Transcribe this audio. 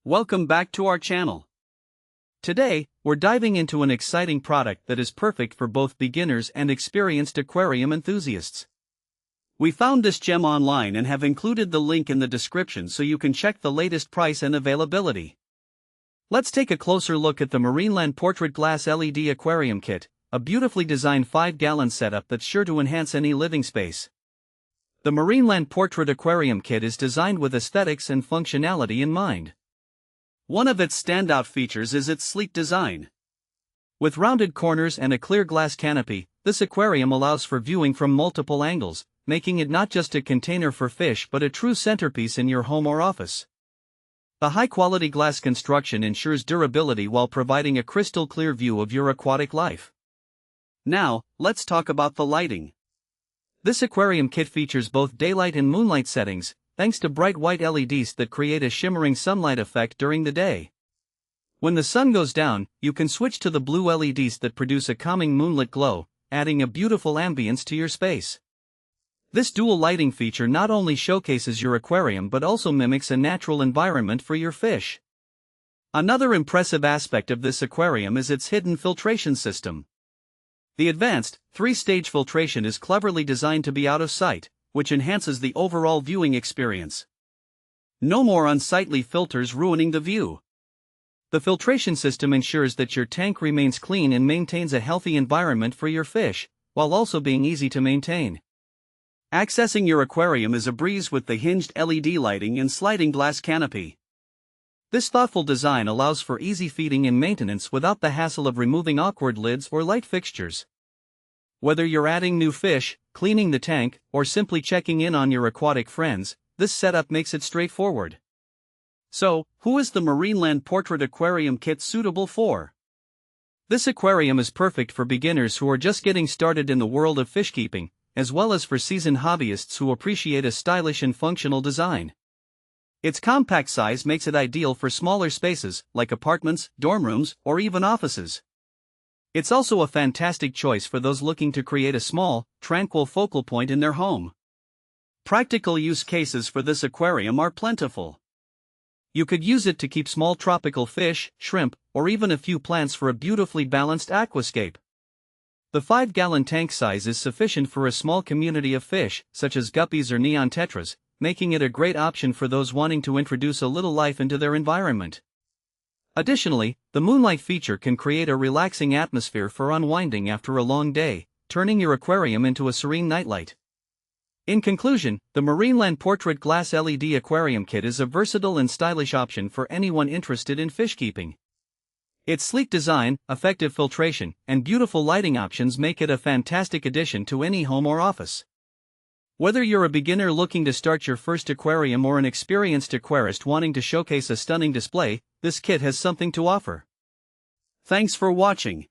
Welcome back to our channel. Today, we're diving into an exciting product that is perfect for both beginners and experienced aquarium enthusiasts. We found this gem online and have included the link in the description so you can check the latest price and availability. Let's take a closer look at the Marineland Portrait Glass LED Aquarium Kit, a beautifully designed 5-gallon setup that's sure to enhance any living space. The Marineland Portrait Aquarium Kit is designed with aesthetics and functionality in mind. One of its standout features is its sleek design. With rounded corners and a clear glass canopy, this aquarium allows for viewing from multiple angles, making it not just a container for fish but a true centerpiece in your home or office. The high-quality glass construction ensures durability while providing a crystal-clear view of your aquatic life. Now, let's talk about the lighting. This aquarium kit features both daylight and moonlight settings, thanks to bright white LEDs that create a shimmering sunlight effect during the day. When the sun goes down, you can switch to the blue LEDs that produce a calming moonlit glow, adding a beautiful ambience to your space. This dual lighting feature not only showcases your aquarium but also mimics a natural environment for your fish. Another impressive aspect of this aquarium is its hidden filtration system. The advanced, 3-stage filtration is cleverly designed to be out of sight, which enhances the overall viewing experience. No more unsightly filters ruining the view. The filtration system ensures that your tank remains clean and maintains a healthy environment for your fish, while also being easy to maintain. Accessing your aquarium is a breeze with the hinged LED lighting and sliding glass canopy. This thoughtful design allows for easy feeding and maintenance without the hassle of removing awkward lids or light fixtures. Whether you're adding new fish, cleaning the tank, or simply checking in on your aquatic friends, this setup makes it straightforward. So, who is the Marineland Portrait Aquarium Kit suitable for? This aquarium is perfect for beginners who are just getting started in the world of fish keeping, as well as for seasoned hobbyists who appreciate a stylish and functional design. Its compact size makes it ideal for smaller spaces, like apartments, dorm rooms, or even offices. It's also a fantastic choice for those looking to create a small, tranquil focal point in their home. Practical use cases for this aquarium are plentiful. You could use it to keep small tropical fish, shrimp, or even a few plants for a beautifully balanced aquascape. The 5-gallon tank size is sufficient for a small community of fish, such as guppies or neon tetras, making it a great option for those wanting to introduce a little life into their environment. Additionally, the moonlight feature can create a relaxing atmosphere for unwinding after a long day, turning your aquarium into a serene nightlight. In conclusion, the Marineland Portrait Glass LED Aquarium Kit is a versatile and stylish option for anyone interested in fish keeping. Its sleek design, effective filtration, and beautiful lighting options make it a fantastic addition to any home or office. Whether you're a beginner looking to start your first aquarium or an experienced aquarist wanting to showcase a stunning display, this kit has something to offer. Thanks for watching.